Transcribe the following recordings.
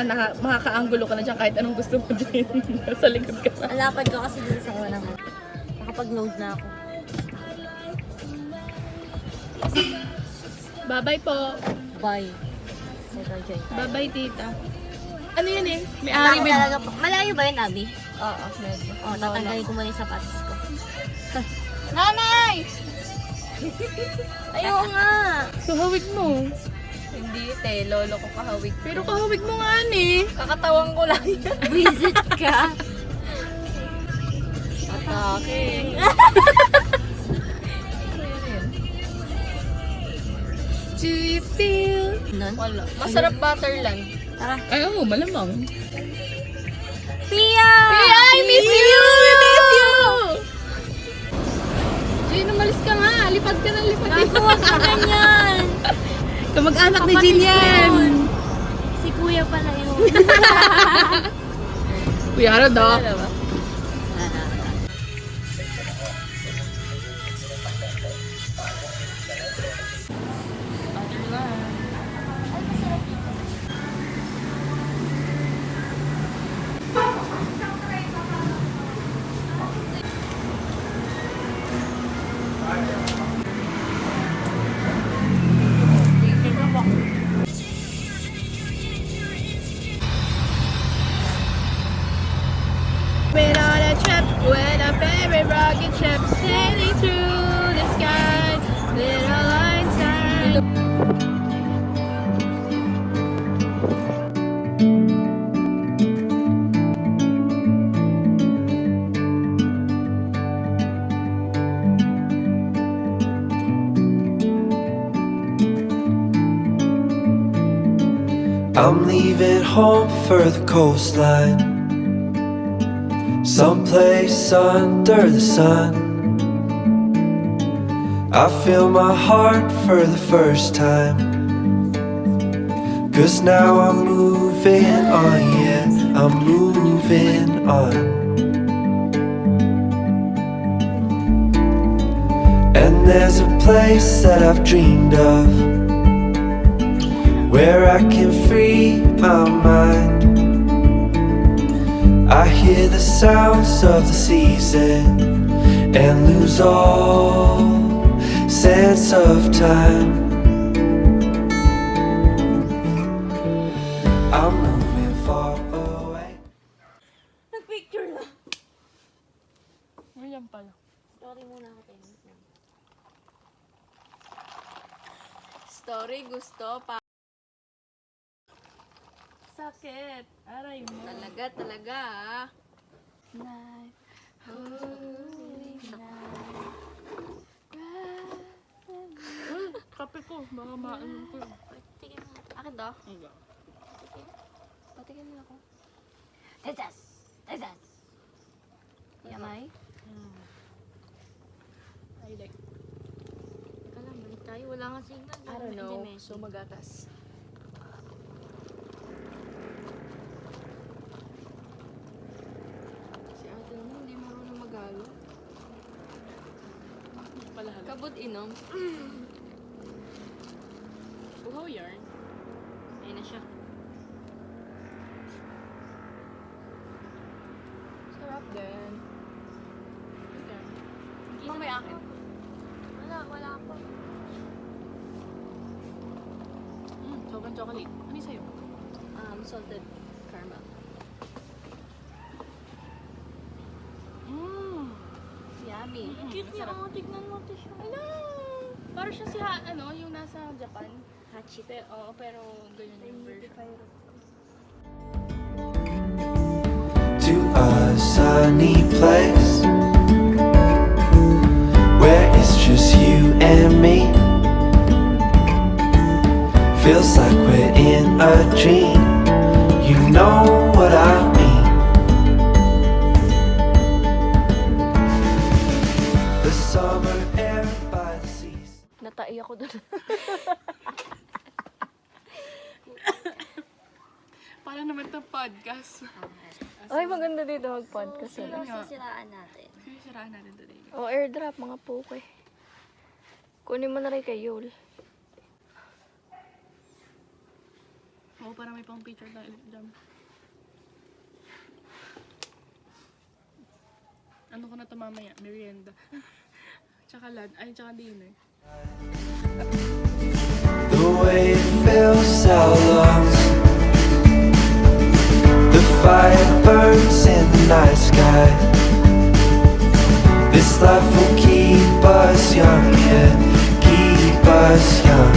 na, makaka-angulo ka na dyan kahit anong gusto mo dyan. Sa likod ka na. Alapad ko kasi dito sa unang. Nakapag-load na ako. Bye-bye po. Bye. Join. Bye-bye, tita. Ano yan eh? May Malayo ari talaga po. Malayo ba yun, Abby? Oo, medyo. Tatanggalin ko muna yung sapatos ko. Nanay! Ayaw nga! Kahawig mo. Hindi, te. Lolo ko kahawig. Pero kahawig mo nga ni. Kakatawang ko lang yan. Visit ka! Atake. Do you feel? Nun? Wala. Masarap butterland. Tara. Ay, oo, malamang. Pia! Pia, I miss you! I miss you! Jane, umalis ka nga. Lipad ka na, lipad. Huwag ka ganyan! Kamag-anak ni Kapatid Jean yan. yun. Si kuya pala yun. Kuya, ano daw? Ano ba? Went on a trip with a very rocket ship sailing through the sky. Little Einstein. I'm leaving home for the coastline, someplace under the sun. I feel my heart for the first time, 'cause now I'm moving on, yeah, I'm moving on. And there's a place that I've dreamed of, where I can free my mind. I hear the sounds of the season and lose all sense of time. I'm moving far away. Nag-picture lang. Ayan pala. Story muna ako tayo. Story gusto pa. Sakit. Aray mo. Talaga ah. Kape ko. Baka maanom ko. Tingin mo. Akin to? Hindi. Patingin mo ako. Tezas! Tezas! Yamay? I like. Teka lang, balik tayo. Wala nga signal. I don't know. So magatas. Si ate naman hindi marunong magalo. Palahala. Kabot inom. Uhaw yarn. Ayun na siya. Sarap din. Okay. Hindi may akin. Wala pa. Sobrang chocolate. Ano yung sa'yo? Salted caramel. Yummy. Cute niya. Oh, tignan mo ito siya. Ala! Parang siya si yung nasa Japan. Hachi. Pero ganyan yung version. To a sunny place where it's just you and me. Feels like we're in a dream. You know what I mean. The summer air by the seas. Natai ako doon. Para naman ito podcast. Ay, maganda dito mag-podcast. Sino sisiraan natin? Sisiraan natin today. O, airdrop, mga puke. Kunin mo na rin kay Yul. ako para may pang picture tayo dyan. Ano ko na ito mamaya? Merienda. Tsaka tsaka dinner. The way it fills our lungs, the fire burns in the night sky. This life will keep us young, yeah, keep us young.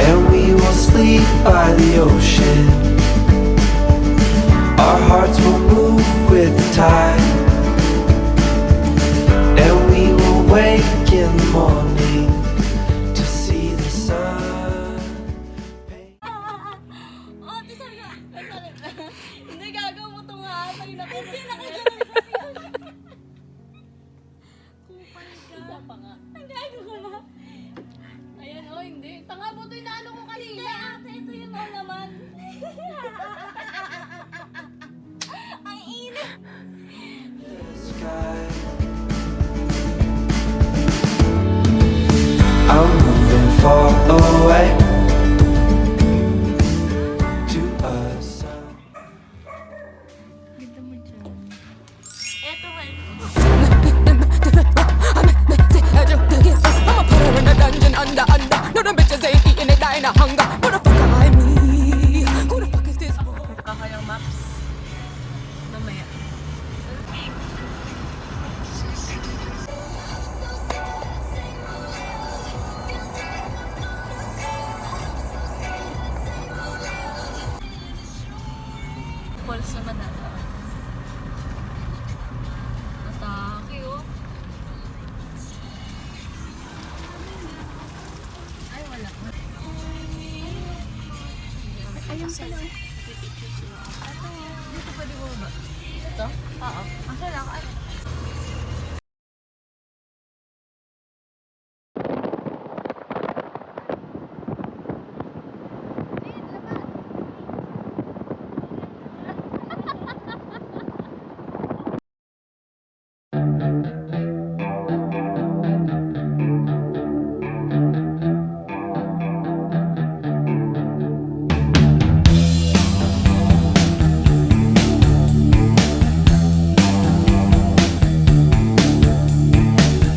And we will sleep by the ocean. Our hearts will move with the tide. And we will wake in the morning to see the sun. Ate, sorry ka. Ay, sorry. Hindi, gagawa mo ito nga. Ay, naku. Hindi, Kupal ka. Isa pa nga. Hindi, ko na. Ayan, oh, hindi. Tanga mo ito, inaano ko Hindi, kanina. ate, ito yun o naman. Ang init. Sky. I'm moving far away to us. Ganda mo dyan. Ito, well. I'ma put her in a dungeon under. No, them bitches ain't eating it, dying of hunger. Who the fuck am I me? Who the fuck is this boy? Kakayang maps. Mamaya. Falls naman ata. Atake, oh. Ay, wala. Ayun pala. Dito pwede mo ba? Ito? Oo. Asan ako? Ano?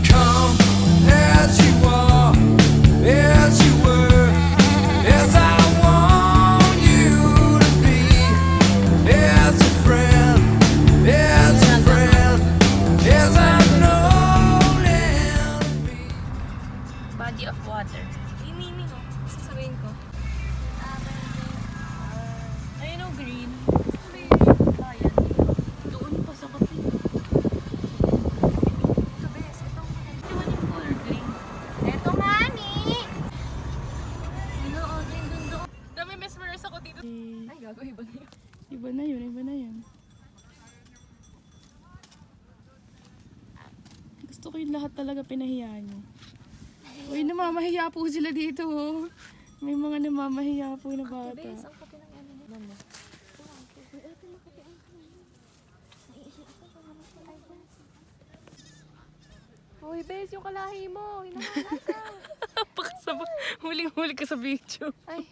Come as you are, as you were, as I want you to be, as a friend, as I've known and be. Body of water. Imimi mo. Sasabihin ko. Ayun o, green. Ayan. Doon pa sa kapit. Ito, bes. Itong Iwan yung color green. Ito, mami! Ano, oh, dun doon. Dami mesmerize ako dito. Ay, gago, iba na yun. Iba na yun, iba na yun. Gusto ko yung lahat talaga pinahiya nyo. Uy, namamahiya po sila dito. Oh. May mga namamahiya po na bata. Bes, ang kape ng ano niya. Mama. Ay, ate, makape ang naiisip ko sa mga ay, bes. Uy, bes, yung kalahi mo. Hinahanap ka. Pakasama. Huling-huli ka sa video. Ay.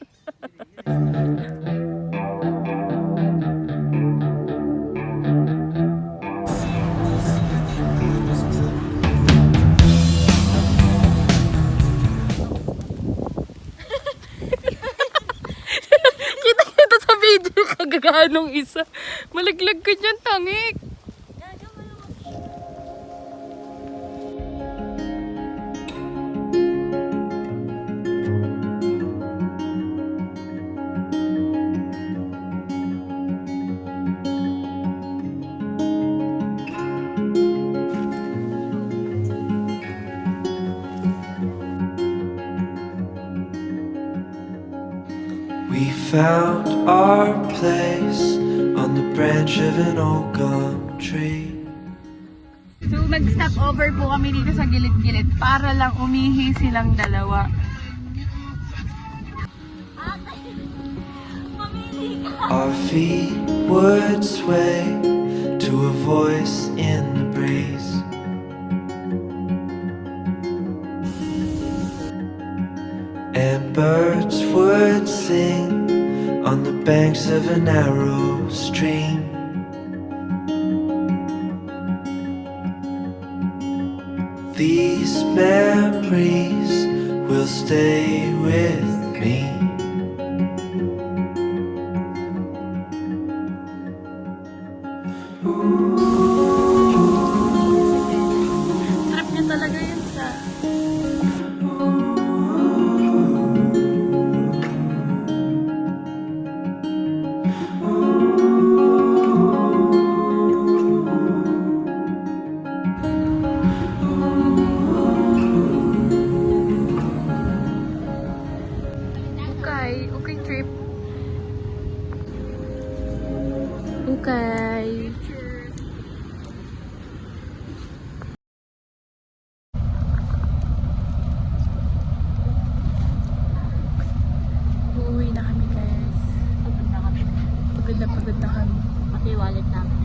Kita-kita sa video kagaganong isa. Malaglag ka dyan, tangik. Gago, malamang. We found our place on the branch of an old gum tree. So, nag-stop over po kami dito sa gilid-gilid para lang umihi silang dalawa. Our feet would sway to a voice in the breeze. birds sing on the banks of a narrow stream. These memories will stay with me. Trip niya talaga yun sa... Okay trip. Okay. Uuwi na kami guys. Pagod na kami. Pagod na kami. Pati wallet namin.